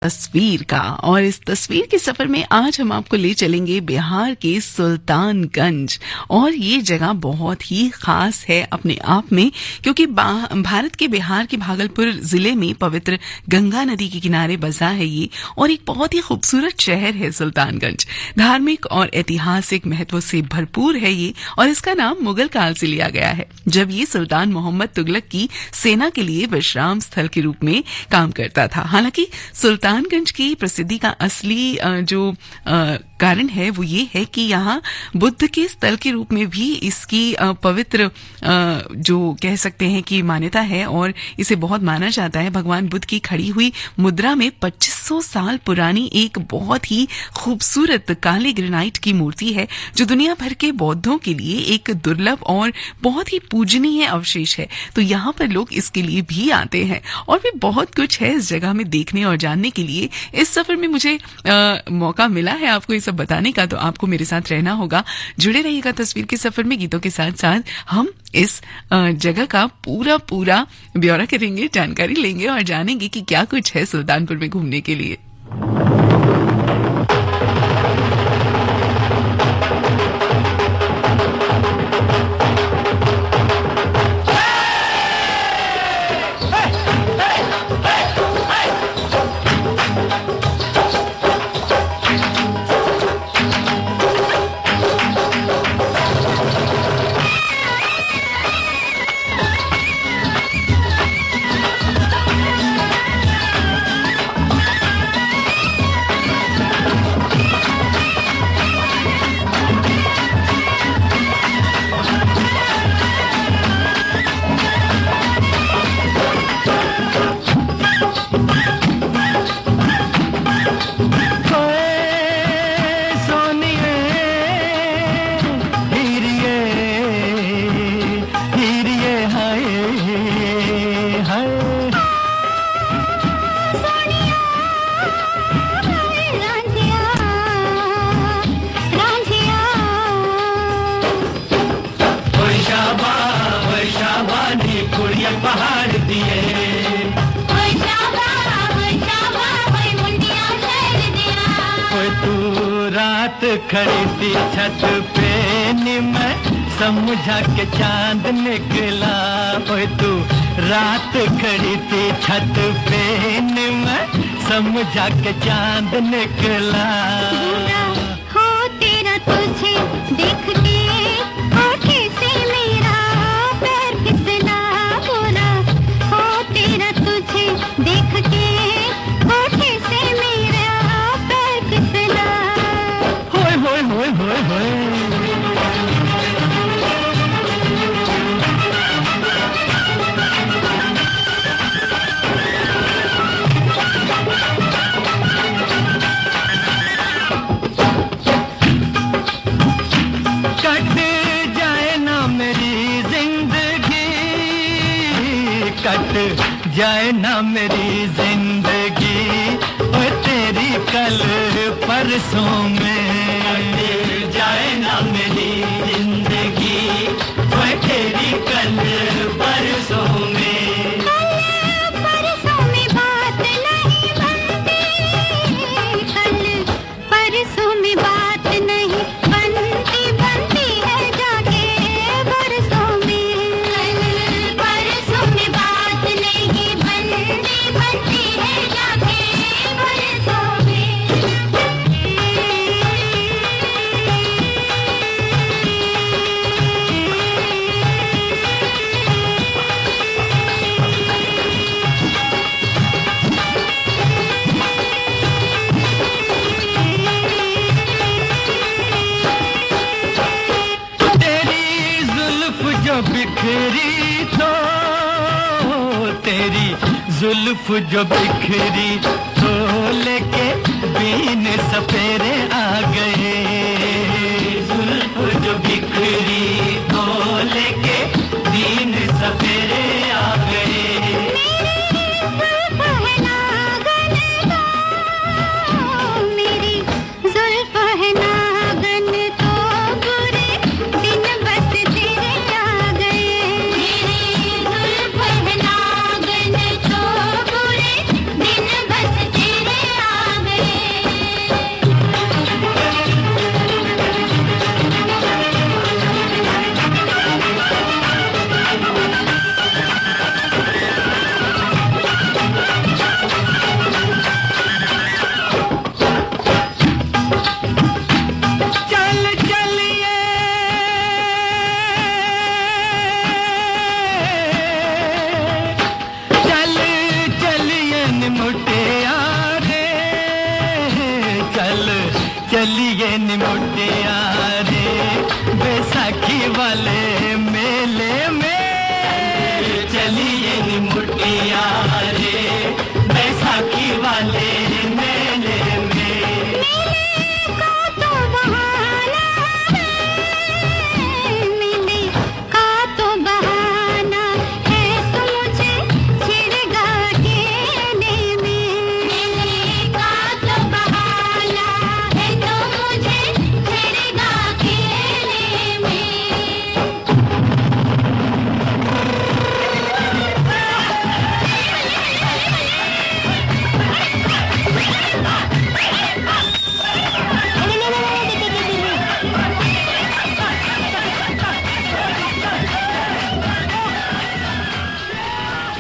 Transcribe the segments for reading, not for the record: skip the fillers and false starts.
तस्वीर का। और इस तस्वीर के सफर में आज हम आपको ले चलेंगे बिहार के सुल्तानगंज। और ये जगह बहुत ही खास है अपने आप में, क्योंकि भारत के बिहार के भागलपुर जिले में पवित्र गंगा नदी के किनारे बसा है ये, और एक बहुत ही खूबसूरत शहर है सुल्तानगंज। धार्मिक और ऐतिहासिक महत्व से भरपूर है ये, और इसका नाम मुगल काल से लिया गया है, जब ये सुल्तान मोहम्मद तुगलक की सेना के लिए विश्राम स्थल के रूप में काम करता था। हालांकि सुल्तानगंज की प्रसिद्धि का असली जो कारण है वो ये है कि यहाँ बुद्ध के स्थल के रूप में भी इसकी पवित्र जो कह सकते हैं कि मान्यता है, और इसे बहुत माना जाता है। भगवान बुद्ध की खड़ी हुई मुद्रा में 2500 साल पुरानी एक बहुत ही खूबसूरत काले ग्रेनाइट की मूर्ति है, जो दुनिया भर के बौद्धों के लिए एक दुर्लभ और बहुत ही पूजनीय अवशेष है। तो यहाँ पर लोग इसके लिए भी आते हैं, और भी बहुत कुछ है इस जगह में देखने और जानने के लिए। इस सफर में मुझे मौका मिला है आपको ये सब बताने का, तो आपको मेरे साथ रहना होगा। जुड़े रहिएगा तस्वीर के सफर में। गीतों के साथ साथ हम इस जगह का पूरा ब्यौरा करेंगे, जानकारी लेंगे और जानेंगे कि क्या कुछ है सुल्तानपुर में घूमने के लिए। खड़ी थी छत पे मैं समझा के चांद निकला। ओए तू रात खड़ी थी छत पे मैं समझा के चांद निकला। हो तेरा तुझे देख के आँखें से मेरा पैर फिसला। बोला हो तेरा तुझे देख के आँखें से मेरा पैर फिसला। होए होए होए होए कट जाए ना मेरी जिंदगी, कट जाए ना मेरी जिंदगी। ओए तेरी कल परसों में जाए ना मेरी जिंदगी। ओए तेरी कल परसों में, परसों में बात नहीं बनती, कल परसों में बात नहीं बनती, बनती है जाके परसों में। कल परसों में बात नहीं बनती, बनती है जाके परसों में। तेरी जुल्फ जो बिखरी तो, तेरी जुल्फ जो बिखरी तो लेके बीन सपेरे आ गए। जुल्फ जो बिखरी तो लेके बीन सपेरे आ गए। मेरी जुल्फ है नागन तो बुरे दिन बस तेरे आ गए। मेरी जुल्फ है नागन तो बुरे दिन बस तेरे चलिए निमुटिया रे बैसाखी वाले मेले में, चलिए निमुटिया रे बैसाखी वाले मेले में। मेले का तो बहाना है, मेले का तो बहाना है, तो मुझे छिड़गा खेलने में। मेले का तो बहाना है, तो मुझे छिड़गा खेलने में।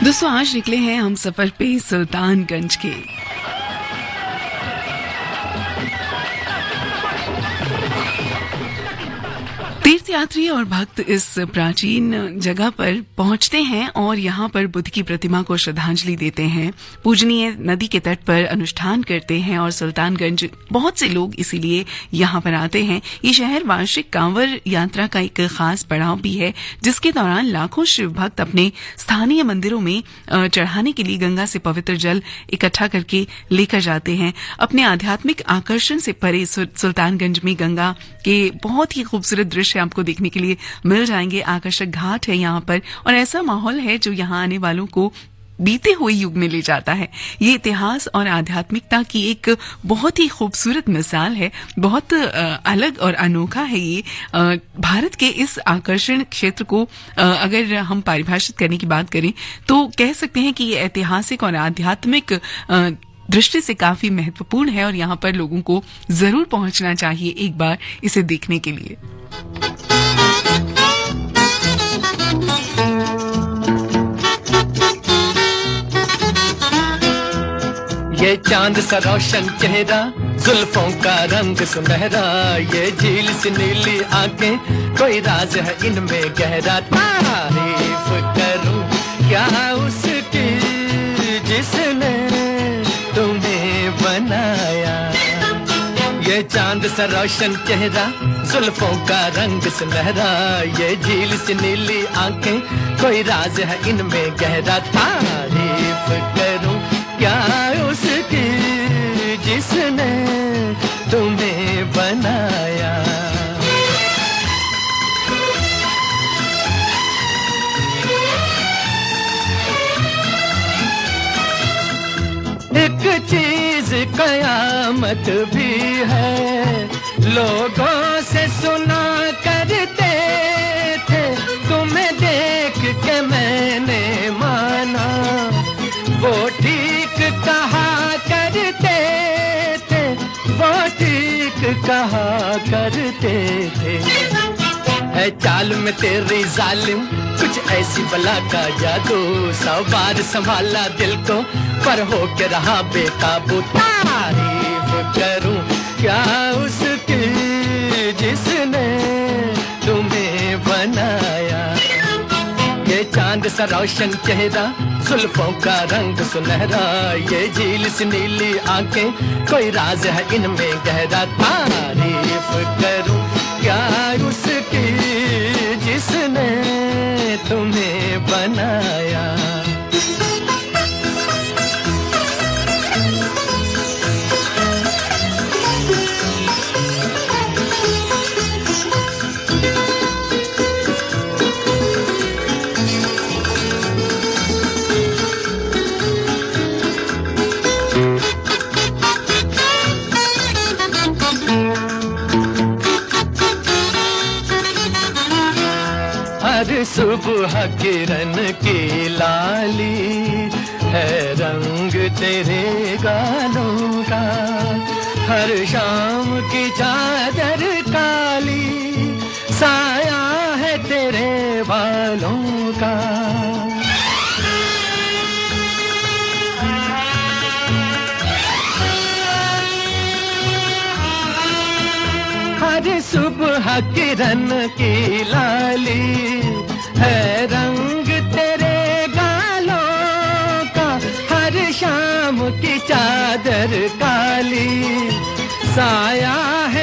दोस्तों आज निकले हैं हम सफर पे सुल्तानगंज के। तीर्थयात्री और भक्त इस प्राचीन जगह पर पहुंचते हैं और यहाँ पर बुद्ध की प्रतिमा को श्रद्धांजलि देते हैं, पूजनीय नदी के तट पर अनुष्ठान करते हैं और सुल्तानगंज बहुत से लोग इसीलिए यहाँ पर आते हैं। ये शहर वार्षिक कांवड़ यात्रा का एक खास पड़ाव भी है, जिसके दौरान लाखों शिव भक्त अपने स्थानीय मंदिरों में चढ़ाने के लिए गंगा से पवित्र जल इकट्ठा करके लेकर जाते हैं। अपने आध्यात्मिक आकर्षण से परे सुल्तानगंज में गंगा के बहुत ही खूबसूरत दृश्य आपको देखने के लिए मिल जाएंगे। आकर्षक घाट है यहाँ पर और ऐसा माहौल है जो यहाँ आने वालों को बीते हुए युग में ले जाता है। ये इतिहास और आध्यात्मिकता की एक बहुत ही खूबसूरत मिसाल है। बहुत अलग और अनोखा है ये। भारत के इस आकर्षण क्षेत्र को अगर हम परिभाषित करने की बात करें तो कह सकते हैं कि ये ऐतिहासिक और आध्यात्मिक दृष्टि से काफी महत्वपूर्ण है और यहाँ पर लोगों को जरूर पहुंचना चाहिए एक बार इसे देखने के लिए। ये चांद सा रोशन चेहरा, जुल्फों का रंग सुनहरा, ये झील सी नीली आंखें, कोई राज है इनमें गहरा। तारीफ करूं क्या उसकी जिसने तुम्हें बनाया। ये चांद सा रोशन चेहरा, जुल्फों का रंग सुनहरा, ये झील सी नीली आंखें, कोई राज है इनमें गहरा। तारीफ करूं क्या उसकी जिसने तुम्हें बनाया। एक चीज कयामत भी है, लोगों से सुना करते थे, तुम्हें देख के मैंने माना, वो ठीक कहा करते थे, वो ठीक कहा करते थे। है चाल में तेरी जालिम कुछ ऐसी बला का जादू, 100 बार संभाला दिल को पर हो के रहा बेकाबू। तारीफ करूं क्या उसकी जिसने तुम्हें बनाया। ये चांद सा रोशन चेहरा, जुल्फों का रंग सुनहरा, ये झील सी नीली आंखें, कोई राज है इनमें गहरा। तारीफ करूं क्या उसकी जिसने तुम्हें बनाया। हर सुबह किरण की लाली है रंग तेरे गालों का, हर शाम की चादर काली साया है तेरे बालों का। हर सुबह किरण की लाली है रंग तेरे गालों का, हर शाम की चादर काली साया है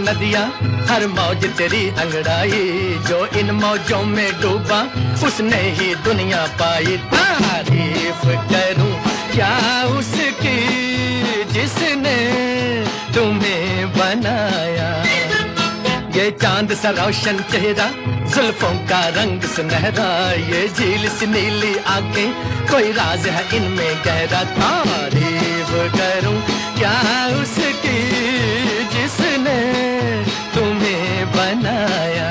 नदियाँ हर मौज तेरी अंगड़ाई, जो इन मौजों में डूबा उसने ही दुनिया पाई। तारीफ करूं क्या उसकी जिसने तुम्हें बनाया, ये चांद सा रोशन चेहरा, जुल्फों का रंग सुनहरा, ये झील सी नीली आंखें, कोई राज है इनमें गहरा। तारीफ करूं क्या उसकी जिसने तुम्हें बनाया।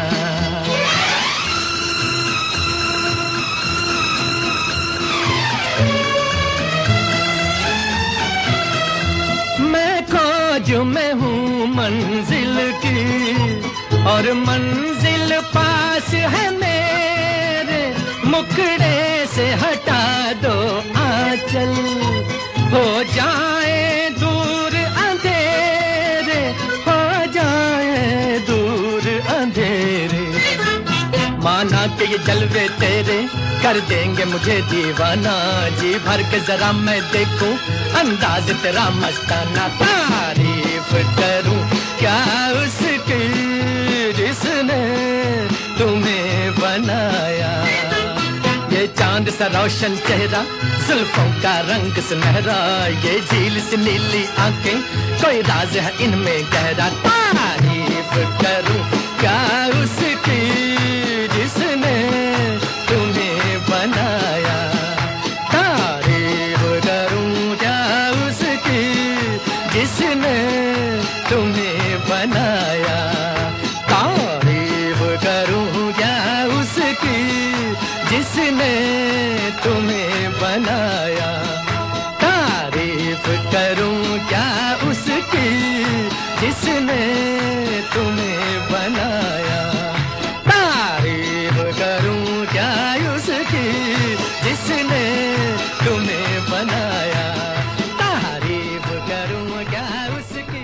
मैं खोज में हूँ मंजिल की और मंजिल पास है मेरे, मुखड़े से हटा दो आंचल, हो जाए दूर अंधेरे, हो जाए दूर अंधेरे। माना कि ये जलवे तेरे कर देंगे मुझे दीवाना, जी भर के जरा मैं देखूं अंदाज तेरा मस्ताना। तारीफ करूं क्या उसकी जिसने तुम्हें बनाया, ये चांद सा रोशन चेहरा, जुल्फों का रंग सुनहरा, ये झील सी नीली आंखें, कोई राज है इनमें गहरा। तारीफ करूं क्या उसकी जिसने तुम्हें बनाया, तारीफ करूं क्या उसकी जिसने तुम्हें बनाया, तारीफ करूं क्या उसकी जिसने तुम्हें बनाया, तारीफ करूं क्या उसकी जिसने तुम्हें बनाया, तारीफ करूं क्या उसकी जिसने तुम्हें बनाया, तारीफ करूं क्या उसकी।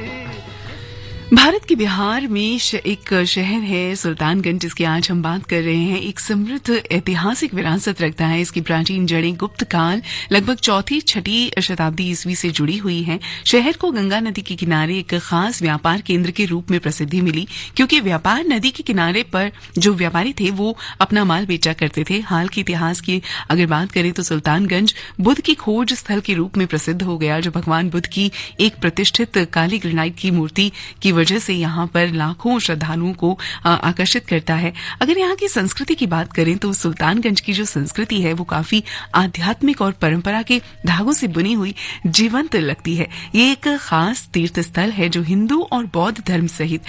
भारत के बिहार में एक शहर है सुल्तानगंज, जिसकी आज हम बात कर रहे हैं। एक समृद्ध ऐतिहासिक विरासत रखता है। इसकी प्राचीन जड़ें गुप्त काल लगभग 4ठी-6ठी शताब्दी ईस्वी से जुड़ी हुई हैं। शहर को गंगा नदी के किनारे एक खास व्यापार केंद्र के रूप में प्रसिद्धि मिली, क्योंकि व्यापार नदी के किनारे पर जो व्यापारी थे वो अपना माल बेचा करते थे। हाल के इतिहास की अगर बात करें तो सुल्तानगंज बुद्ध की खोज स्थल के रूप में प्रसिद्ध हो गया, जो भगवान बुद्ध की एक प्रतिष्ठित काली ग्रेनाइट की मूर्ति की वजह से यहाँ पर लाखों श्रद्धालुओं को आकर्षित करता है। अगर यहाँ की संस्कृति की बात करें तो सुल्तानगंज की जो संस्कृति है वो काफी आध्यात्मिक और परंपरा के धागों से बुनी हुई जीवंत लगती है। ये एक खास तीर्थ स्थल है जो हिंदू और बौद्ध धर्म सहित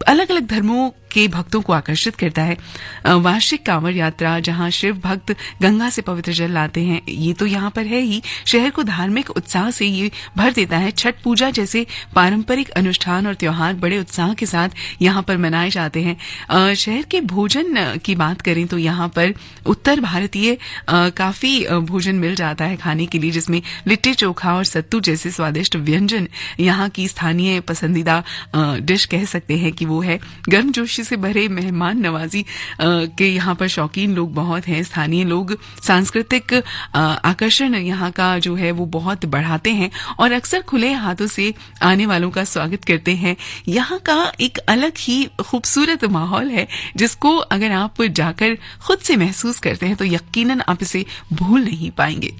अलग अलग धर्मों के भक्तों को आकर्षित करता है। वार्षिक कांवड़ यात्रा, जहां शिव भक्त गंगा से पवित्र जल लाते हैं, ये तो यहाँ पर है ही। शहर को धार्मिक उत्साह से ये भर देता है। छठ पूजा जैसे पारंपरिक अनुष्ठान और त्योहार बड़े उत्साह के साथ यहाँ पर मनाए जाते हैं। शहर के भोजन की बात करें तो यहाँ पर उत्तर भारतीय काफी भोजन मिल जाता है खाने के लिए, जिसमें लिट्टी चोखा और सत्तू जैसे स्वादिष्ट व्यंजन यहाँ की स्थानीय पसंदीदा डिश कह सकते हैं कि वो है। गर्मजोशी से भरे मेहमान नवाजी के यहाँ पर शौकीन लोग बहुत हैं। स्थानीय लोग सांस्कृतिक आकर्षण यहाँ का जो है वो बहुत बढ़ाते हैं और अक्सर खुले हाथों से आने वालों का स्वागत करते हैं। यहाँ का एक अलग ही खूबसूरत माहौल है, जिसको अगर आप जाकर खुद से महसूस करते हैं तो यकीनन आप इसे भूल नहीं पाएंगे।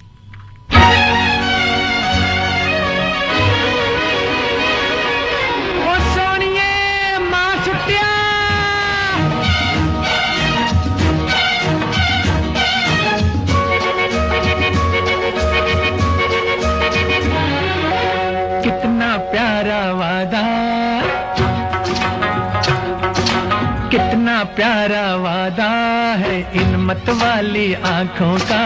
कितना प्यारा वादा है इन मत वाली आंखों का,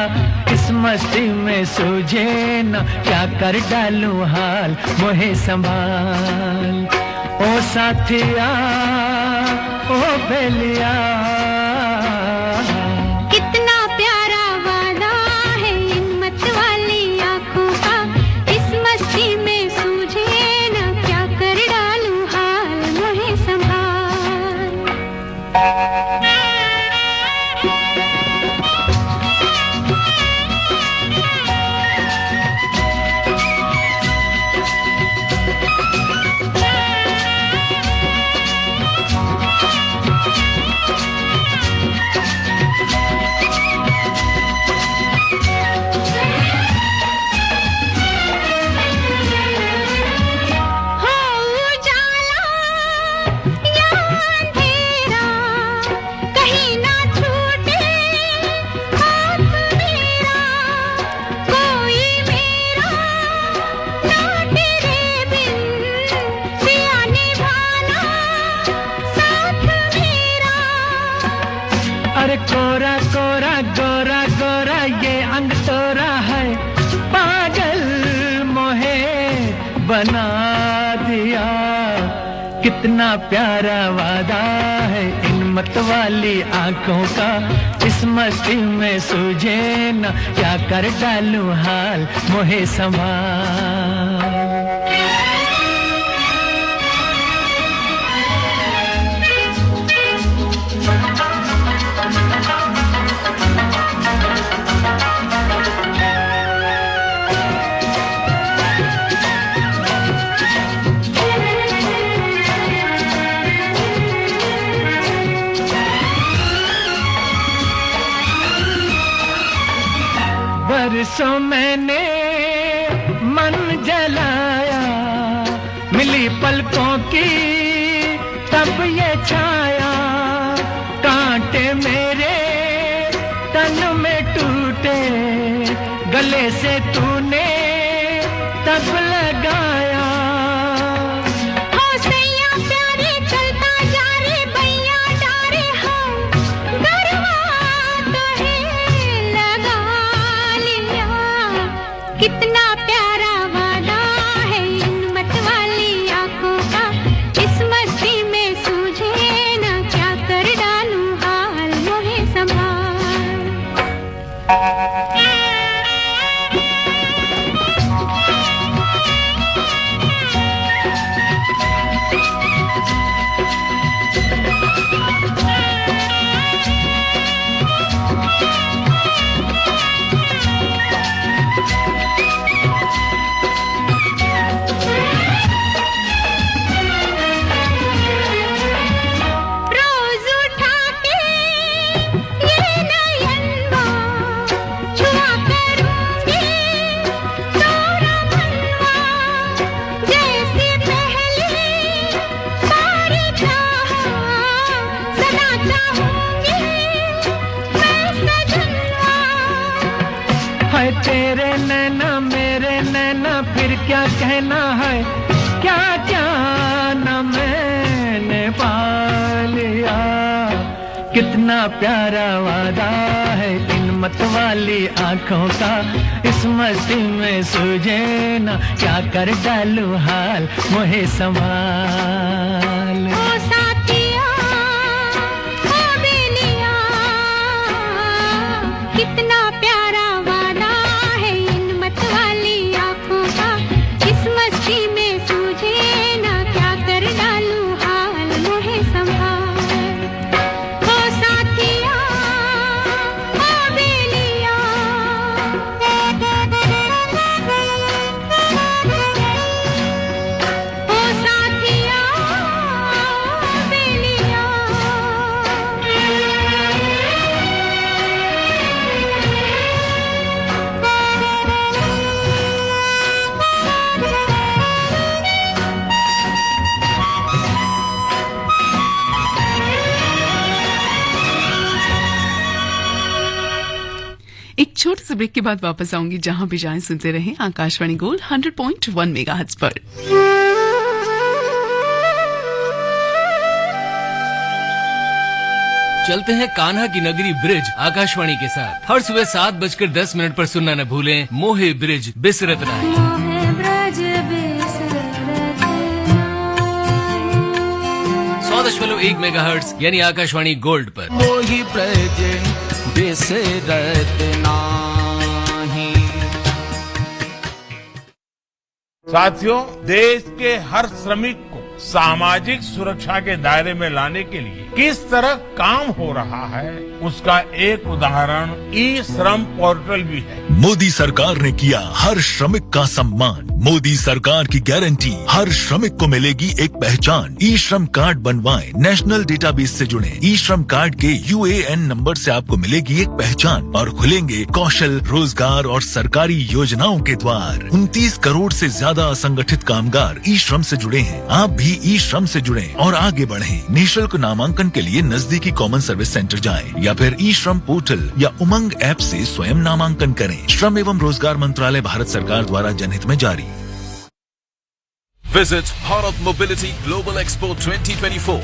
इस मस्ती में सूझे न क्या कर डालूं हाल, मोहे संभाल ओ साथिया ओ बेलिया। कितना प्यारा वादा है इन मत वाली आंखों का, इस मस्ती में सूझे न क्या कर डालूं हाल, मोहे संभाल। अरे कोरा कोरा गोरा गोरा ये अंग तोरा है, पागल मोहे बना दिया। कितना प्यारा वादा है इन मतवाली आंखों का, इस मस्ती में सूझे न क्या कर डालूं हाल मोहे संभाल। बरसों मैंने मन जलाया, मिली पलकों की तब ये छाया। कांटे मेरे तन में टूटे, गले से तूने तब लगाया। कितना प्यारा वादा है इन मतवाली आंखों का, इस मस्ती में सूझे ना क्या कर डालूं हाल मोहे संभाल। तेरे नैना मेरे नैना फिर क्या कहना है, क्या क्या न मैंने पा लिया। कितना प्यारा वादा है इन मतवाली आंखों का, इस मस्ती में सूझे न क्या कर डालूं हाल मोहे संभाल। कितना प्यारा वादा है इन मतवाली आंखों का, इस मस्ती में सूझे ना क्या कर डालूं हाल मोहे संभाल। ओ साथिया ओ बेलिया, ओ साथिया ओ बेलिया। एक छोटे से ब्रेक के बाद वापस आऊंगी, जहां भी जाएं सुनते रहें आकाशवाणी गोल्ड 100.1 मेगाहर्ट्ज पर। चलते हैं कान्हा की नगरी ब्रिज आकाशवाणी के साथ। हर सुबह 7:10 पर सुनना न भूलें मोहे ब्रिज बिसरत नाहीं। 100.1 मेगाहर्ट्ज यानी आकाशवाणी गोल्ड पर। मोही ब्रज बिसरत नाही। साथियों, देश के हर श्रमिक को सामाजिक सुरक्षा के दायरे में लाने के लिए किस तरह काम हो रहा है, उसका एक उदाहरण ई श्रम पोर्टल भी है। मोदी सरकार ने किया हर श्रमिक का सम्मान। मोदी सरकार की गारंटी, हर श्रमिक को मिलेगी एक पहचान। ई श्रम कार्ड बनवाएं, नेशनल डेटाबेस से जुड़े। ई श्रम कार्ड के UAN नंबर से आपको मिलेगी एक पहचान और खुलेंगे कौशल, रोजगार और सरकारी योजनाओं के द्वार। 29 करोड़ से ज्यादा असंगठित कामगार ई श्रम से जुड़े हैं। आप भी ई श्रम से जुड़ें और आगे बढ़ें। निःशुल्क नामांकन के लिए नजदीकी कॉमन सर्विस सेंटर जाएं या फिर ई श्रम पोर्टल या उमंग ऐप से स्वयं नामांकन करें। श्रम एवं रोजगार मंत्रालय, भारत सरकार द्वारा जनहित में जारी। Visit Bharat Mobility Global Expo 2024,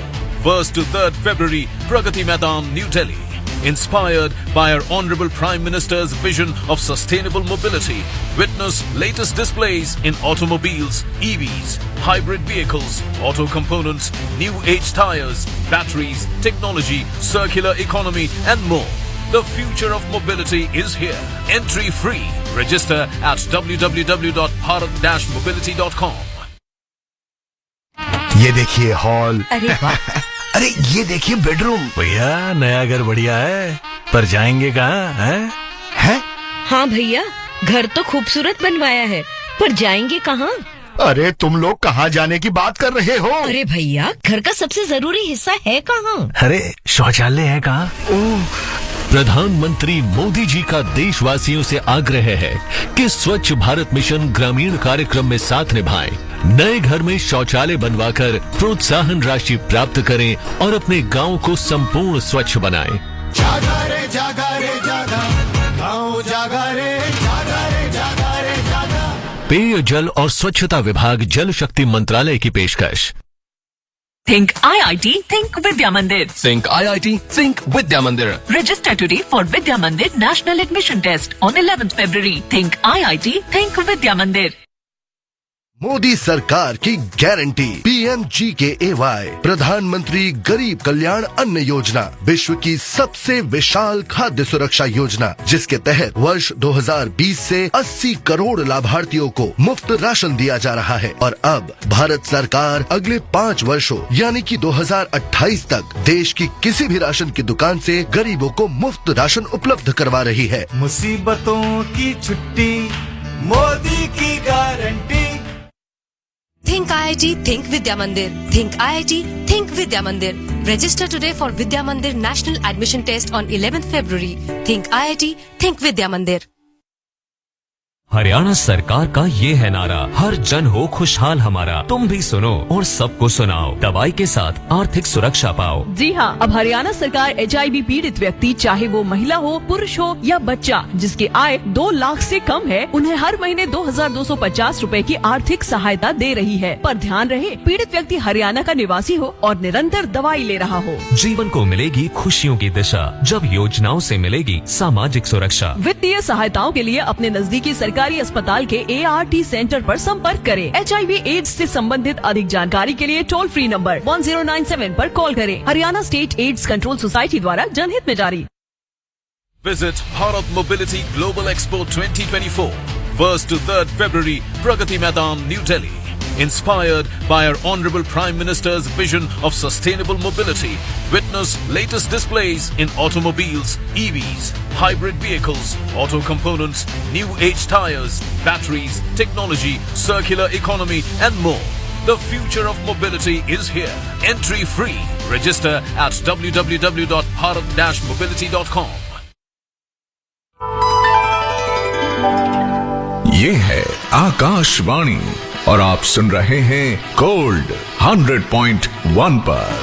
1st to 3rd February, Pragati Maidan, New Delhi. Inspired by our Honorable Prime Minister's vision of sustainable mobility, witness latest displays in automobiles, EVs, hybrid vehicles, auto components, new age tires, batteries, technology, circular economy and more. The future of mobility is here. Entry free. Register at www.bharat-mobility.com. ये देखिए hall. अरे वाह। अरे ये देखिए bedroom. भैया नया घर बढ़िया है, पर जाएंगे कहाँ हैं? हाँ भैया, घर तो खूबसूरत बनवाया है, पर जाएंगे कहाँ? अरे तुम लोग कहाँ जाने की बात कर रहे हो? अरे भैया, घर का सबसे जरूरी हिस्सा है कहाँ? अरे शौचालय है कहाँ? प्रधानमंत्री मोदी जी का देशवासियों से आग्रह है कि स्वच्छ भारत मिशन ग्रामीण कार्यक्रम में साथ निभाएं। नए घर में शौचालय बनवाकर प्रोत्साहन राशि प्राप्त करें और अपने गांव को संपूर्ण स्वच्छ बनाएं। जागा रे जागा रे जागा, गाँव जागा रे जागा रे जागा रे जागा। पेय जल और स्वच्छता विभाग जल शक्ति मंत्रालय की पेशकश। Think IIT, think Vidya Mandir. Think IIT, think Vidya Mandir. Register today for Vidya Mandir National Admission Test on 11th February. Think IIT, think Vidya Mandir. Modi सरकार की गारंटी PMGKAY, प्रधानमंत्री गरीब कल्याण अन्न योजना, विश्व की सबसे विशाल खाद्य सुरक्षा योजना, जिसके तहत वर्ष 2020 से 80 करोड़ लाभार्थियों को मुफ्त राशन दिया जा रहा है। और अब भारत सरकार अगले 5 वर्षों यानी कि 2028 तक देश की किसी भी राशन की दुकान से गरीबों को मुफ्त राशन उपलब्ध करवा रही है। मुसीबतों की छुट्टी, मोदी की guarantee. Think IIT, think Vidya Mandir. Think IIT, think Vidya Mandir. Register today for Vidya Mandir National Admission Test on 11th February. Think IIT, think Vidya Mandir. Haryana सरकार का ये है नारा, हर जन हो खुशहाल हमारा। तुम भी सुनो और सबको सुनाओ, दवाई के साथ आर्थिक सुरक्षा पाओ। जी हाँ, अब हरियाणा सरकार HIV पीड़ित व्यक्ति, चाहे वो महिला हो, पुरुष हो या बच्चा, जिसकी आय 2 लाख से कम है, उन्हें हर महीने 2250 रूपए की आर्थिक सहायता दे रही है। पर ध्यान रहे, पीड़ित व्यक्ति हरियाणा का निवासी हो और निरंतर दवाई ले रहा हो। जीवन को मिलेगी खुशियों की दिशा, जब योजनाओं से मिलेगी सामाजिक सुरक्षा। वित्तीय सहायताओं के लिए अपने नजदीकी सरकारी अस्पताल के ART सेंटर पर संपर्क करें। HIV एड्स से संबंधित अधिक जानकारी के लिए टोल फ्री नंबर 1097 पर कॉल करें। Haryana state AIDS control society द्वारा जनहित में जारी। Visit Bharat Mobility Global Expo 2024, 1st to 3rd February, Pragati Maidan, New Delhi. Inspired by our Honorable Prime Minister's vision of sustainable mobility, witness latest displays in automobiles, EVs, hybrid vehicles, auto components, new age tires, batteries, technology, circular economy and more. The future of mobility is here. Entry free. Register at www.bharat-mobility.com. ये है आकाशवाणी और आप सुन रहे हैं gold 100.1 पर।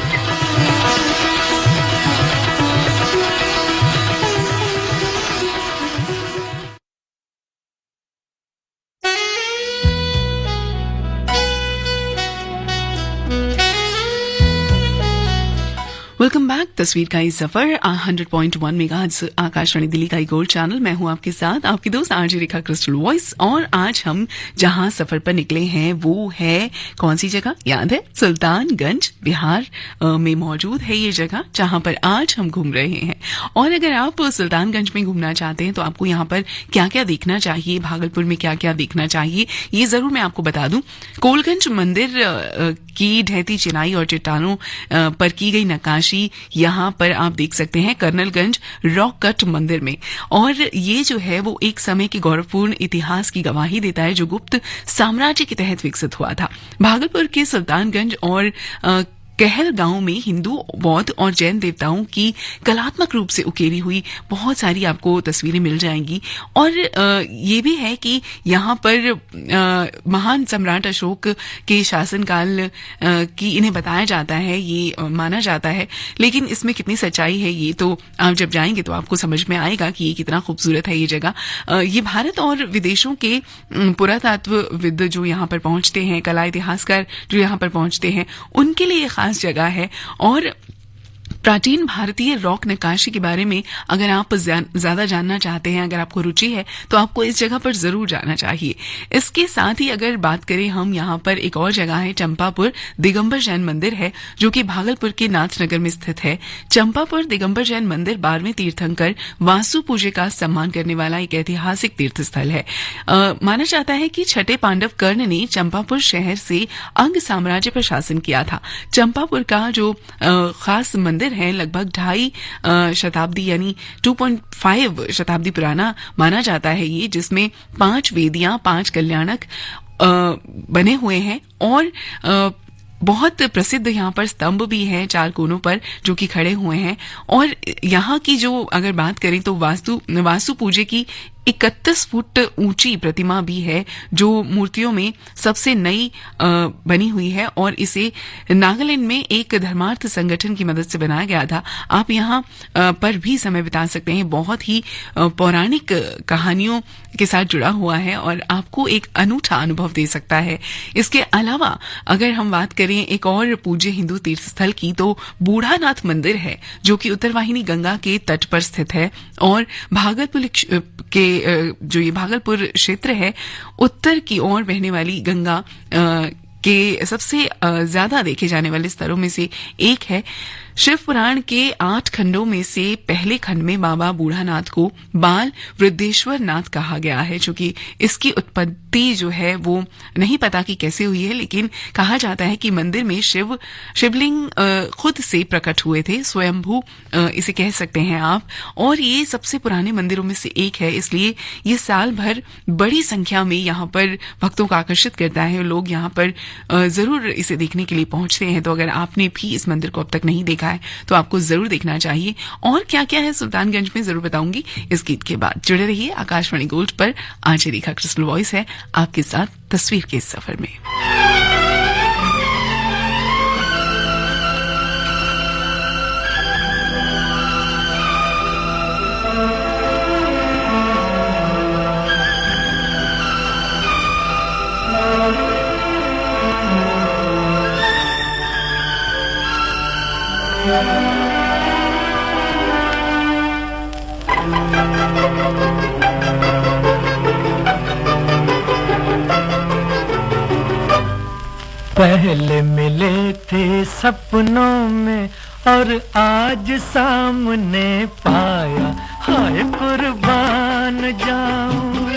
Welcome back. तस्वीर का ये सफर 100.1 मेगाहर्ट्ज आकाशवाणी दिल्ली का गोल्ड चैनल। मैं हूं आपके साथ, आपकी दोस्त आरजे रेखा क्रिस्टल वॉइस। और आज हम जहां सफर पर निकले हैं वो है कौन सी जगह? याद है, सुल्तानगंज, बिहार में मौजूद है ये जगह, जहां पर आज हम घूम रहे हैं। और अगर आप सुल्तानगंज में घूमना चाहते हैं तो आपको यहाँ पर क्या क्या देखना चाहिए, भागलपुर में क्या क्या देखना चाहिए, ये जरूर मैं आपको बता दूं। कोलगंज मंदिर की ढहती चिनाई और चट्टानों पर की गई नक्काशी यहाँ पर आप देख सकते हैं कर्नलगंज रॉक कट मंदिर में। और ये जो है वो एक समय के गौरवपूर्ण इतिहास की गवाही देता है जो गुप्त साम्राज्य के तहत विकसित हुआ था। भागलपुर के सुल्तानगंज और कहल गांव में हिंदू, बौद्ध और जैन देवताओं की कलात्मक रूप से उकेरी हुई बहुत सारी आपको तस्वीरें मिल जाएंगी। और ये भी है कि यहाँ पर महान सम्राट अशोक के शासनकाल की इन्हें बताया जाता है, ये माना जाता है। लेकिन इसमें कितनी सच्चाई है ये तो आप जब जाएंगे तो आपको समझ में आएगा कि ये कितना खूबसूरत है ये जगह। ये भारत और विदेशों के पुरातत्वविद जो यहाँ पर पहुंचते हैं, कला इतिहासकार जो यहाँ पर पहुंचते हैं, उनके लिए खास जगह है। और प्राचीन भारतीय रॉक नक्काशी के बारे में अगर आप ज्यादा जानना चाहते हैं, अगर आपको रुचि है, तो आपको इस जगह पर जरूर जाना चाहिए। इसके साथ ही अगर बात करें हम, यहाँ पर एक और जगह है चंपापुर दिगंबर जैन मंदिर है, जो कि भागलपुर के नाथनगर में स्थित है। चंपापुर दिगंबर जैन मंदिर 12वें तीर्थंकर वासु पूजे का सम्मान करने वाला एक ऐतिहासिक तीर्थ स्थल है। माना जाता है कि छठे पांडव कर्ण ने चंपापुर शहर से अंग साम्राज्य पर शासन किया था। चंपापुर का जो खास मंदिर है लगभग 2.5 शताब्दी यानी 2.5 शताब्दी पुराना माना जाता है ये, जिसमें 5 वेदियां, 5 कल्याणक बने हुए हैं और बहुत प्रसिद्ध यहाँ पर स्तंभ भी है 4 कोनों पर जो कि खड़े हुए हैं। और यहाँ की जो अगर बात करें तो वासु पूजे की 31 फुट ऊंची प्रतिमा भी है, जो मूर्तियों में सबसे नई बनी हुई है और इसे नागालैंड में एक धर्मार्थ संगठन की मदद से बनाया गया था। आप यहाँ पर भी समय बिता सकते हैं, बहुत ही पौराणिक कहानियों के साथ जुड़ा हुआ है और आपको एक अनूठा अनुभव दे सकता है। इसके अलावा अगर हम बात करें एक और पूज्य हिंदू तीर्थ स्थल की, तो बूढ़ानाथ मंदिर है, जो कि उत्तरवाहिनी गंगा के तट पर स्थित है और भागलपुर के जो ये भागलपुर क्षेत्र है, उत्तर की ओर बहने वाली गंगा के सबसे ज्यादा देखे जाने वाले स्थलों में से एक है। शिव पुराण के 8 खंडों में से पहले खंड में बाबा बूढ़ानाथ को बाल वृद्धेश्वर नाथ कहा गया है, चूंकि इसकी उत्पत्ति जो है वो नहीं पता कि कैसे हुई है, लेकिन कहा जाता है कि मंदिर में शिवलिंग खुद से प्रकट हुए थे, स्वयंभू इसे कह सकते हैं आप। और ये सबसे पुराने मंदिरों में से एक है, इसलिए ये साल भर बड़ी संख्या में यहाँ पर भक्तों को आकर्षित करता है। लोग यहाँ पर जरूर इसे देखने के लिए पहुंचते हैं। तो अगर आपने भी इस मंदिर को अब तक नहीं देखा है तो आपको जरूर देखना चाहिए। और क्या क्या है सुल्तानगंज में जरूर बताऊंगी इस गीत के बाद। जुड़े रहिए आकाशवाणी गोल्ड पर। आज रेखा क्रिस्टल वॉइस है आपके साथ तस्वीर के इस सफर में। पहले मिले थे सपनों में और आज सामने पाया, हाय कुर्बान जाऊं।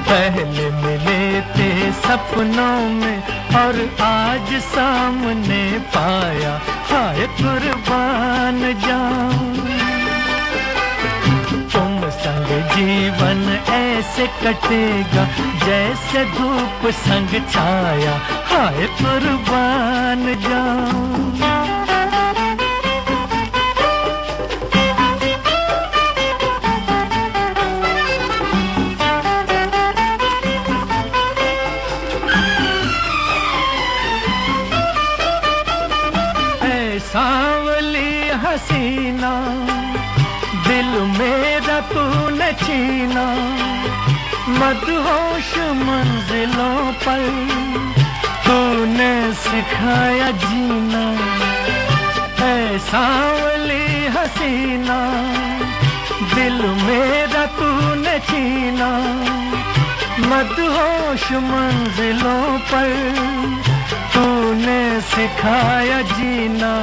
पहले मिले थे सपनों में और आज सामने पाया, हाय कुर्बान जाऊं। तुम संग जीवन ऐसे कटेगा जैसे धूप संग छाया, हाय कुर्बान जाऊं। सांवली हसीना दिल मेरा तूने छीना, मदहोश मंजिलों पर तूने सिखाया जीना। ऐ सांवली हसीना दिल मेरा तूने छीना, मदहोश मंजिलों पर तूने सिखाया जीना।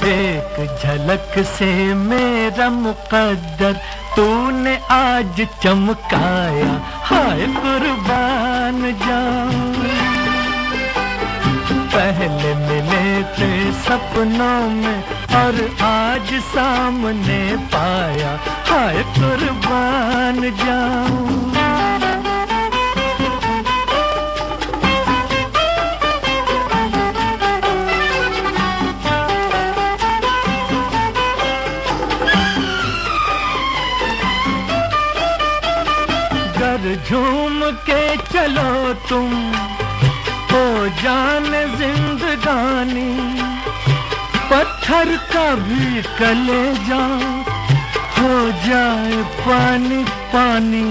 एक झलक से मेरा मुकद्दर तूने आज चमकाया, हाय कुर्बान जाऊं। पहले मिले थे सपनों में और आज सामने पाया, हाय कुर्बान जाऊं। झूम के चलो तुम हो जाने जिंदगानी, पत्थर का भी कलेजा हो जाए पानी पानी।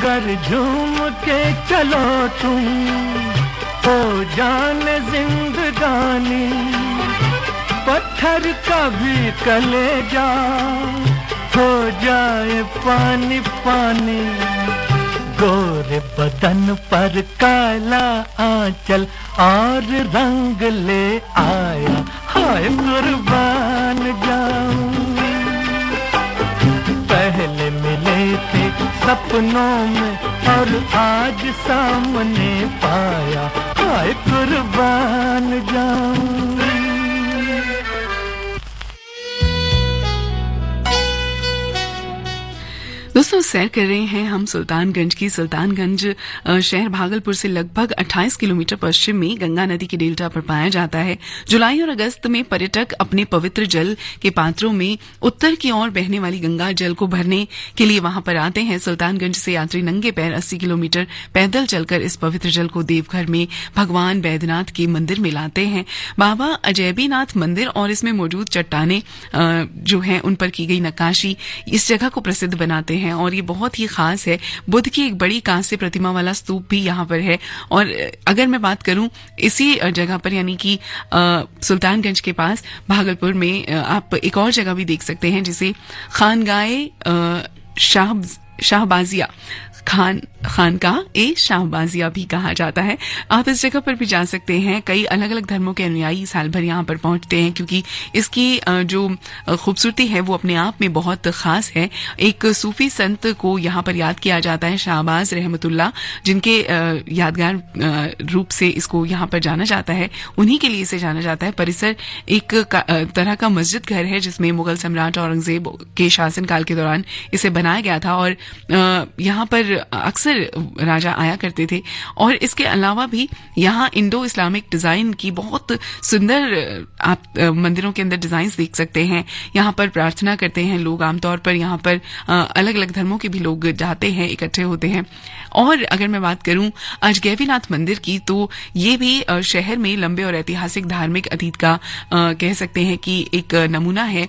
गर झूम के चलो तुम हो जाने जिंदगानी, पत्थर का भी कलेजा हो जाए पानी पानी, गोरे बदन पर काला आंचल और रंग ले आया, हाय कुर्बान जाऊं। पहले मिले थे सपनों में और आज सामने पाया, हाय कुर्बान जाऊं। दोस्तों सैर कर रहे हैं हम सुल्तानगंज की। सुल्तानगंज शहर भागलपुर से लगभग 28 किलोमीटर पश्चिम में गंगा नदी के डेल्टा पर पाया जाता है। जुलाई और अगस्त में पर्यटक अपने पवित्र जल के पात्रों में उत्तर की ओर बहने वाली गंगा जल को भरने के लिए वहां पर आते हैं। सुल्तानगंज से यात्री नंगे पैर 80 किलोमीटर पैदल चलकर इस पवित्र जल को देवघर में भगवान बैद्यनाथ के मंदिर में लाते हैं। बाबा अजैबीनाथ मंदिर और इसमें मौजूद चट्टाने जो हैं उन पर की गई नक्काशी इस जगह को प्रसिद्ध बनाते हैं और ये बहुत ही खास है। बुद्ध की एक बड़ी कांस्य प्रतिमा वाला स्तूप भी यहाँ पर है। और अगर मैं बात करूं इसी जगह पर यानी कि सुल्तानगंज के पास भागलपुर में आप एक और जगह भी देख सकते हैं जिसे खानगाए शाहबाजिया खानका ए शाहबाजिया भी कहा जाता है। आप इस जगह पर भी जा सकते हैं। कई अलग अलग धर्मों के अनुयायी साल भर यहाँ पर पहुंचते हैं क्योंकि इसकी जो खूबसूरती है वो अपने आप में बहुत खास है। एक सूफी संत को यहाँ पर याद किया जाता है, शाहबाज रहमतुल्लाह, जिनके यादगार रूप से इसको यहाँ पर जाना जाता है। उन्हीं के लिए इसे जाना जाता है। परिसर एक तरह का मस्जिद घर है जिसमें मुगल सम्राट औरंगजेब के शासनकाल के दौरान इसे बनाया गया था और यहाँ पर अक्सर राजा आया करते थे। और इसके अलावा भी यहाँ इंडो इस्लामिक डिजाइन की बहुत सुंदर आप मंदिरों के अंदर डिजाइन देख सकते हैं। यहाँ पर प्रार्थना करते हैं लोग। आमतौर पर यहाँ पर अलग अलग धर्मों के भी लोग जाते हैं, इकट्ठे होते हैं। और अगर मैं बात करूं अजगैबीनाथ मंदिर की तो ये भी शहर में लंबे और ऐतिहासिक धार्मिक अतीत का कह सकते हैं कि एक नमूना है,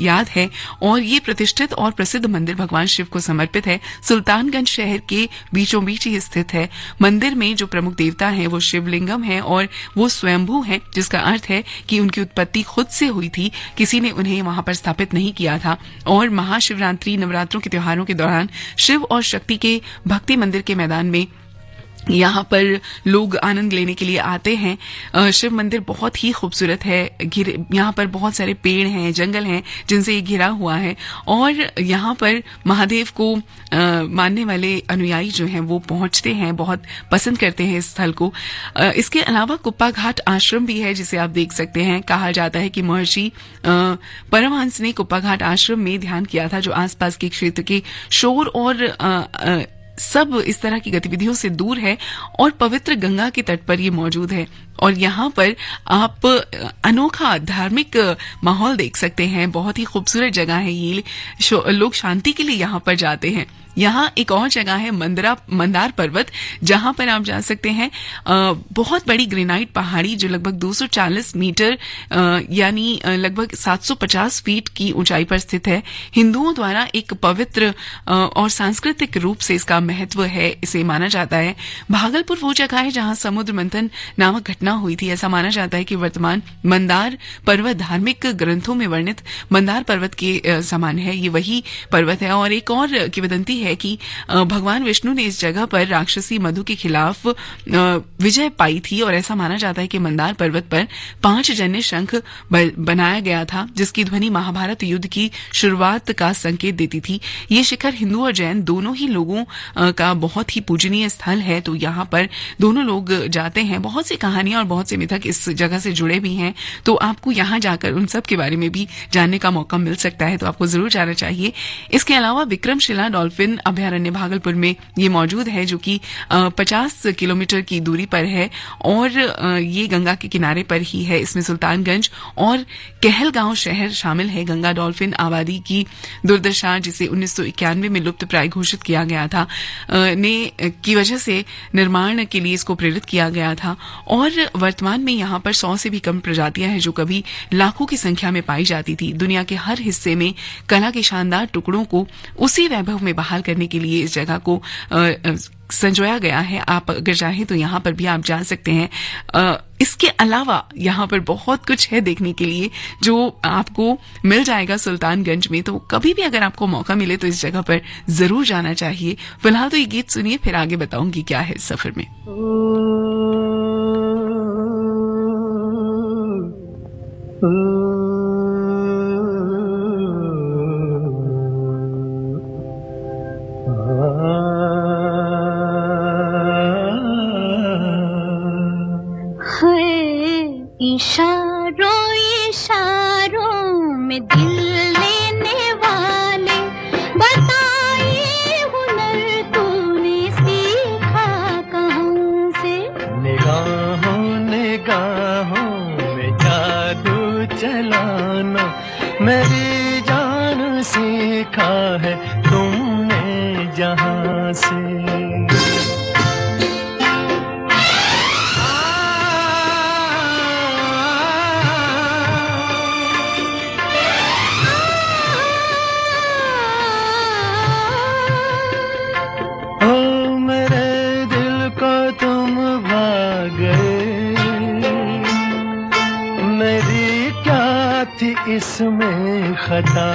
याद है। और ये प्रतिष्ठित और प्रसिद्ध मंदिर भगवान शिव को समर्पित है। सुल्तानगंज शहर के बीचों बीच ही स्थित है। मंदिर में जो प्रमुख देवता हैं वो शिवलिंगम है और वो स्वयंभू है, जिसका अर्थ है कि उनकी उत्पत्ति खुद से हुई थी, किसी ने उन्हें वहां पर स्थापित नहीं किया था। और महाशिवरात्रि नवरात्रों के त्योहारों के दौरान शिव और शक्ति के भक्ति मंदिर के मैदान में यहाँ पर लोग आनंद लेने के लिए आते हैं। शिव मंदिर बहुत ही खूबसूरत है। यहाँ पर बहुत सारे पेड़ हैं, जंगल हैं जिनसे ये घिरा हुआ है। और यहाँ पर महादेव को मानने वाले अनुयायी जो हैं वो पहुंचते हैं, बहुत पसंद करते हैं इस स्थल को। इसके अलावा कुप्पा घाट आश्रम भी है जिसे आप देख सकते हैं। कहा जाता है कि महर्षि परमहंस ने कुप्पा घाट आश्रम में ध्यान किया था, जो आसपास के क्षेत्र के शोर और सब इस तरह की गतिविधियों से दूर है और पवित्र गंगा के तट पर ये मौजूद है। और यहाँ पर आप अनोखा धार्मिक माहौल देख सकते हैं। बहुत ही खूबसूरत जगह है ये। लोग शांति के लिए यहाँ पर जाते हैं। यहाँ एक और जगह है मंदार पर्वत, जहां पर आप जा सकते हैं। बहुत बड़ी ग्रेनाइट पहाड़ी जो लगभग 240 मीटर यानी लगभग 750 फीट की ऊंचाई पर स्थित है। हिंदुओं द्वारा एक पवित्र और सांस्कृतिक रूप से इसका महत्व है, इसे माना जाता है। भागलपुर वो जगह है जहां समुद्र मंथन नामक घटना हुई थी। ऐसा माना जाता है कि वर्तमान मंदार पर्वत धार्मिक ग्रंथों में वर्णित मंदार पर्वत के समान है। ये वही पर्वत है। और एक और किंवदंती है कि भगवान विष्णु ने इस जगह पर राक्षसी मधु के खिलाफ विजय पाई थी और ऐसा माना जाता है कि मंदार पर्वत पर 5 जन्य शंख बनाया गया था, जिसकी ध्वनि महाभारत युद्ध की शुरुआत का संकेत देती थी। ये शिखर हिंदू और जैन दोनों ही लोगों का बहुत ही पूजनीय स्थल है, तो यहाँ पर दोनों लोग जाते हैं। बहुत सी कहानियां और बहुत से मिथक इस जगह से जुड़े भी हैं, तो आपको यहाँ जाकर उन सब के बारे में भी जानने का मौका मिल सकता है, तो आपको जरूर जाना चाहिए। इसके अलावा विक्रमशिला डॉल्फिन अभयारण्य भागलपुर में ये मौजूद है, जो कि 50 किलोमीटर की दूरी पर है और ये गंगा के किनारे पर ही है। इसमें सुल्तानगंज और कहलगांव शहर शामिल है। गंगा डॉल्फिन आबादी की दुर्दशा, जिसे 1991 में लुप्त प्राय घोषित किया गया था, की वजह से निर्माण के लिए इसको प्रेरित किया गया था। और वर्तमान में यहाँ पर 100 से भी कम प्रजातियां हैं जो कभी लाखों की संख्या में पाई जाती थी। दुनिया के हर हिस्से में कला के शानदार टुकड़ों को उसी वैभव में बहाल करने के लिए इस जगह को संजोया गया है। आप अगर चाहें तो यहाँ पर भी आप जा सकते हैं। इसके अलावा यहाँ पर बहुत कुछ है देखने के लिए जो आपको मिल जाएगा सुल्तानगंज में। तो कभी भी अगर आपको मौका मिले तो इस जगह पर जरूर जाना चाहिए। फिलहाल तो ये गीत सुनिए, फिर आगे बताऊंगी क्या है इस सफर में। इशारों इशारों में दिल लेने वाले, बताइए हुनर तूने सीखा कहाँ से? निगाहों निगाहों में जादू चलाना मेरी जान सीखा है तुमने जहाँ से। इसमें खता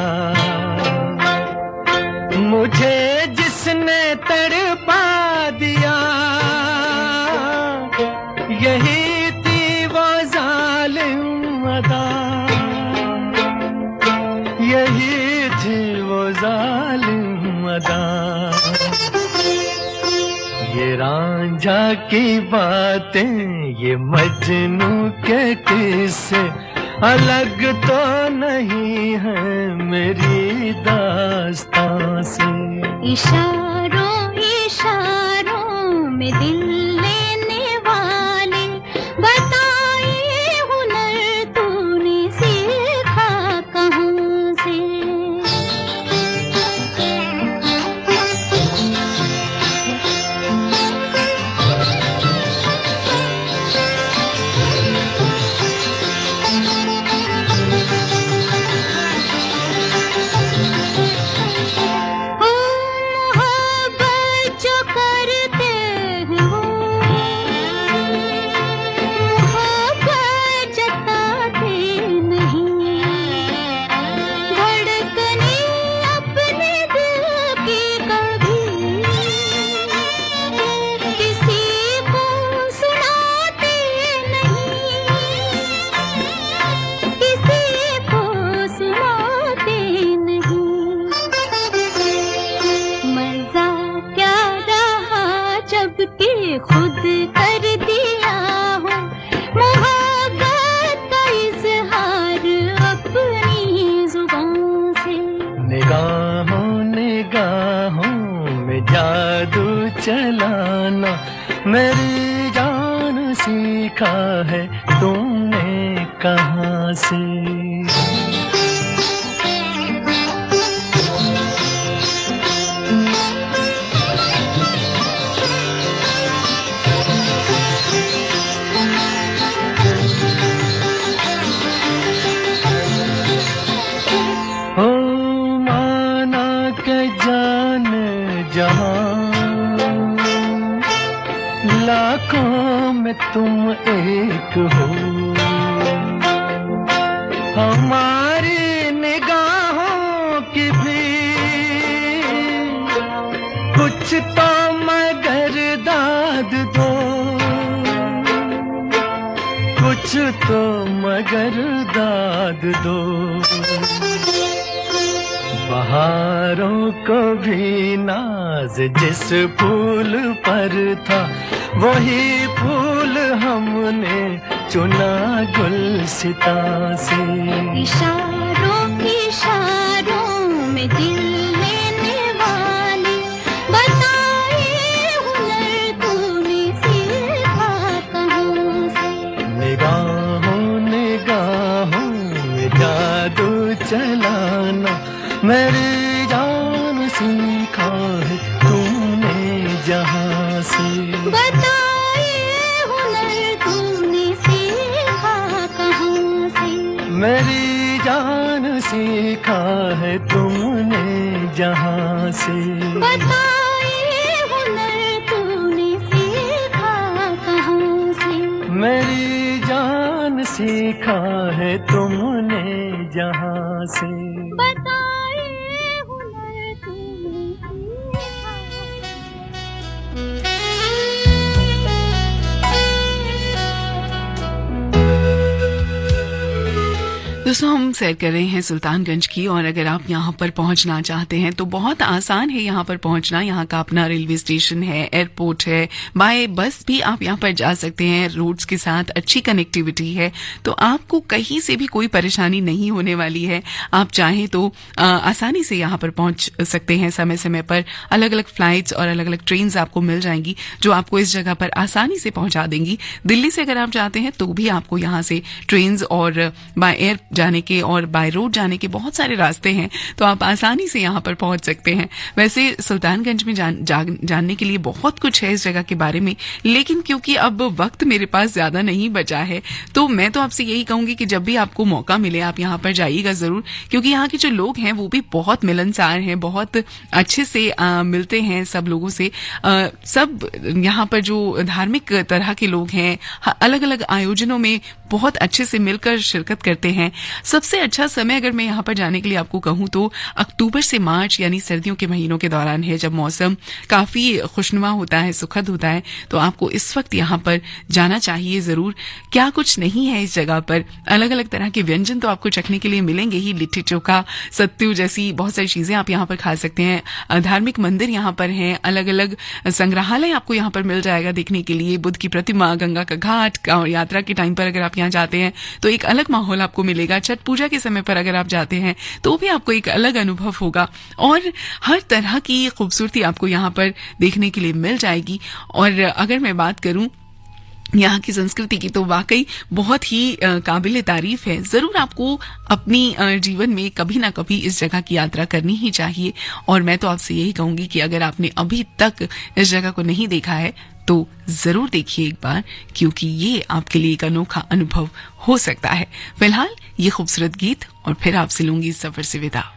मुझे जिसने तड़पा दिया, यही थी वो जालिम अदा, यही थी वो जालिम अदा। ये रांझा की बातें, ये मजनू के किस्से अलग तो नहीं है मेरी दास्तां से। इशारों इशारों में दिल लेने वाले, बताइए हुनर तूने सीखा कहाँ से? खुद कर दिया हो मोहब्बत का इजहार अपनी जुबान से। निगाहों निगाहों में जादू चलाना मेरी जान सीखा है तुमने कहाँ से? लाखों में तुम एक हो, हमारी निगाहों की भी कुछ तो मगर दाद दो, कुछ तो मगर दाद दो। बहारों को भी नाज जिस फूल पर था, वही फूल हमने चुना गुलसिता से। इशारों इशारों में दिल लेने वाले, बताइए हुनर तूने सीखा कहाँ से? निगाहों निगाहों में जादू चलाना मेरी जान सीखा है तुमने जहाँ से। बताइए हुनर तूने सीखा कहाँ से? मेरी जान सीखा है तुमने जहाँ से? बताए हुनर तूने सीखा कहाँ से? मेरी जान सीखा है तुमने जहाँ से? बताए हुनर तूने सीखा। दोस्तों हम सैर कर रहे हैं सुल्तानगंज की, और अगर आप यहाँ पर पहुंचना चाहते हैं तो बहुत आसान है यहाँ पर पहुंचना। यहाँ का अपना रेलवे स्टेशन है, एयरपोर्ट है, बाय बस भी आप यहाँ पर जा सकते हैं। रोड्स के साथ अच्छी कनेक्टिविटी है, तो आपको कहीं से भी कोई परेशानी नहीं होने वाली है। आप चाहें तो आसानी से यहाँ पर पहुंच सकते हैं। समय समय पर अलग अलग फ्लाइट्स और अलग अलग ट्रेन आपको मिल जाएंगी जो आपको इस जगह पर आसानी से पहुंचा देंगी। दिल्ली से अगर आप जाते हैं तो भी आपको यहाँ से ट्रेन और बाय एयर जाने के और बाय रोड जाने के बहुत सारे रास्ते हैं, तो आप आसानी से यहाँ पर पहुंच सकते हैं। वैसे सुल्तानगंज में जानने के लिए बहुत कुछ है इस जगह के बारे में, लेकिन क्योंकि अब वक्त मेरे पास ज्यादा नहीं बचा है, तो मैं तो आपसे यही कहूंगी कि जब भी आपको मौका मिले आप यहाँ पर जाइएगा जरूर, क्योंकि यहाँ के जो लोग हैं वो भी बहुत मिलनसार हैं, बहुत अच्छे से मिलते हैं सब लोगों से। सब यहाँ पर जो धार्मिक तरह के लोग हैं अलग अलग आयोजनों में बहुत अच्छे से मिलकर शिरकत करते हैं। सबसे अच्छा समय अगर मैं यहाँ पर जाने के लिए आपको कहूँ तो अक्टूबर से मार्च यानी सर्दियों के महीनों के दौरान है, जब मौसम काफी खुशनुमा होता है, सुखद होता है, तो आपको इस वक्त यहाँ पर जाना चाहिए जरूर। क्या कुछ नहीं है इस जगह पर, अलग अलग तरह के व्यंजन तो आपको चखने के लिए मिलेंगे ही। लिट्टी चोखा, सत्तू जैसी बहुत सारी चीजें आप यहाँ पर खा सकते हैं। धार्मिक मंदिर यहाँ पर हैं, अलग अलग संग्रहालय आपको यहाँ पर मिल जाएगा देखने के लिए। बुद्ध की प्रतिमा, गंगा का घाट, यात्रा के टाइम पर अगर आप यहाँ जाते हैं तो एक अलग माहौल आपको मिलेगा। छठ पूजा के समय पर अगर आप जाते हैं तो भी आपको एक अलग अनुभव होगा, और हर तरह की खूबसूरती आपको यहाँ पर देखने के लिए मिल जाएगी। और अगर मैं बात करूं यहाँ की संस्कृति की, तो वाकई बहुत ही काबिल तारीफ है। जरूर आपको अपनी जीवन में कभी ना कभी इस जगह की यात्रा करनी ही चाहिए। और मैं तो आपसे यही कहूंगी कि अगर आपने अभी तक इस जगह को नहीं देखा है तो जरूर देखिए एक बार, क्योंकि ये आपके लिए एक अनोखा अनुभव हो सकता है। फिलहाल ये खूबसूरत गीत, और फिर आपसे लूंगी इस सफर से विदा।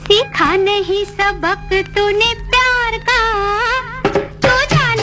सीखा नहीं सबक तूने प्यार का, तू जान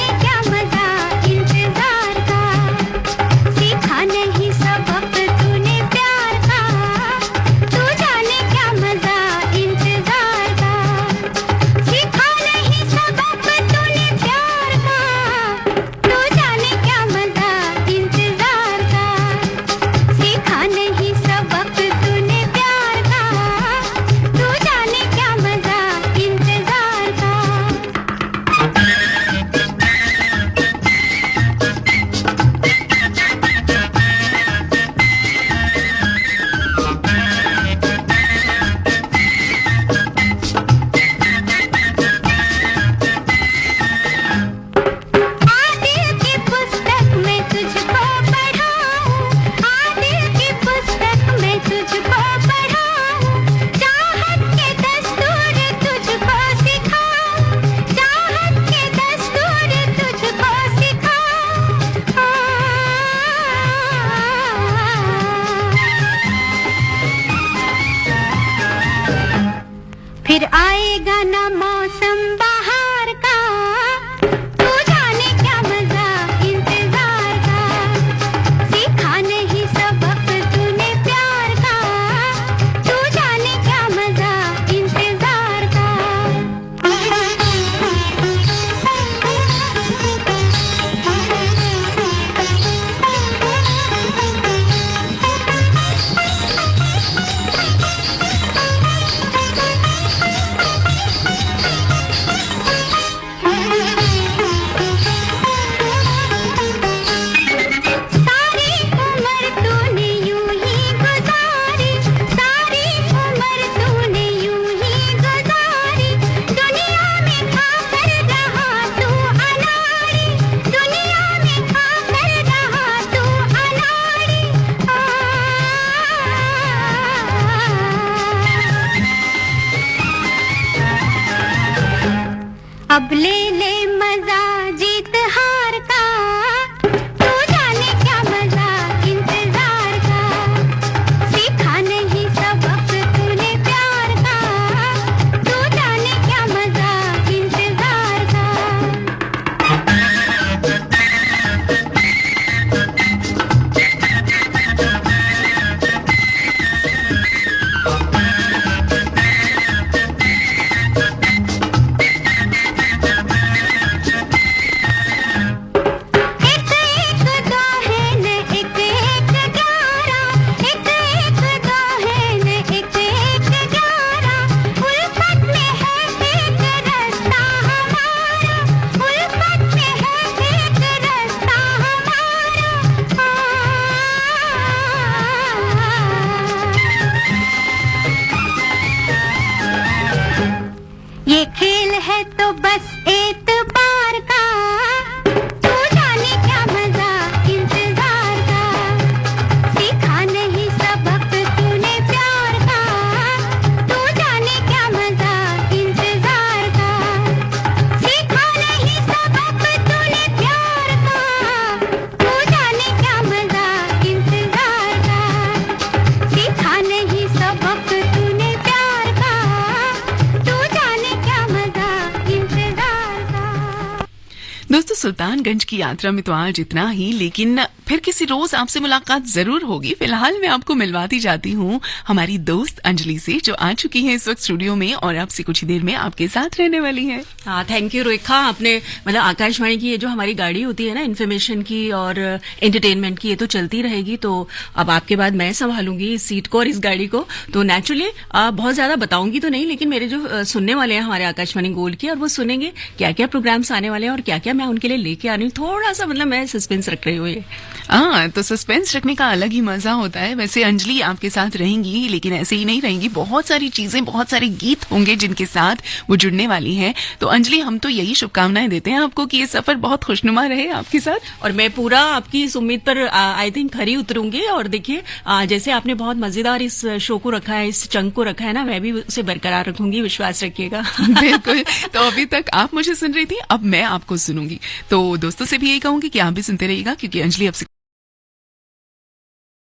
दोस्तों, सुल्तानगंज की यात्रा में तो आज इतना ही, लेकिन फिर किसी रोज आपसे मुलाकात जरूर होगी। फिलहाल मैं आपको मिलवाती जाती हूँ हमारी दोस्त अंजलि से, जो आ चुकी है इस वक्त स्टूडियो में और आपसे कुछ ही देर में आपके साथ रहने वाली है। हाँ, थैंक यू रेखा। आपने मतलब आकाशवाणी की ये जो हमारी गाड़ी होती है ना, इन्फॉर्मेशन की और एंटरटेनमेंट की, ये तो चलती रहेगी। तो अब आपके बाद मैं संभालूंगी इस सीट को और इस गाड़ी को। तो नेचुरली बहुत ज्यादा बताऊंगी तो नहीं, लेकिन मेरे जो सुनने वाले हैं हमारे आकाशवाणी गोल्ड के, और वो सुनेंगे क्या क्या प्रोग्राम्स आने वाले हैं और क्या क्या मैं उनके लिए लेके आ रही हूँ। थोड़ा सा मतलब मैं सस्पेंस रख रही हूँ ये। हाँ, तो सस्पेंस रखने का अलग ही मजा होता है। वैसे अंजलि आपके साथ रहेंगी, लेकिन ऐसे ही नहीं रहेंगी। बहुत सारी चीजें, बहुत सारे गीत होंगे जिनके साथ वो जुड़ने वाली है। तो अंजलि, हम तो यही शुभकामनाएं देते हैं आपको कि ये सफर बहुत खुशनुमा रहे आपके साथ। और मैं पूरा आपकी इस उम्मीद पर आई थिंक खरी उतरूंगी। और देखिए, जैसे आपने बहुत मजेदार इस शो को रखा है, इस चंक को रखा है ना, मैं भी उसे बरकरार रखूंगी, विश्वास रखिएगा। बिल्कुल। तो अभी तक आप मुझे सुन रही थी, अब मैं आपको सुनूंगी। तो दोस्तों से भी यही कहूंगी कि आप भी सुनते रहिएगा, क्योंकि अंजलि अब से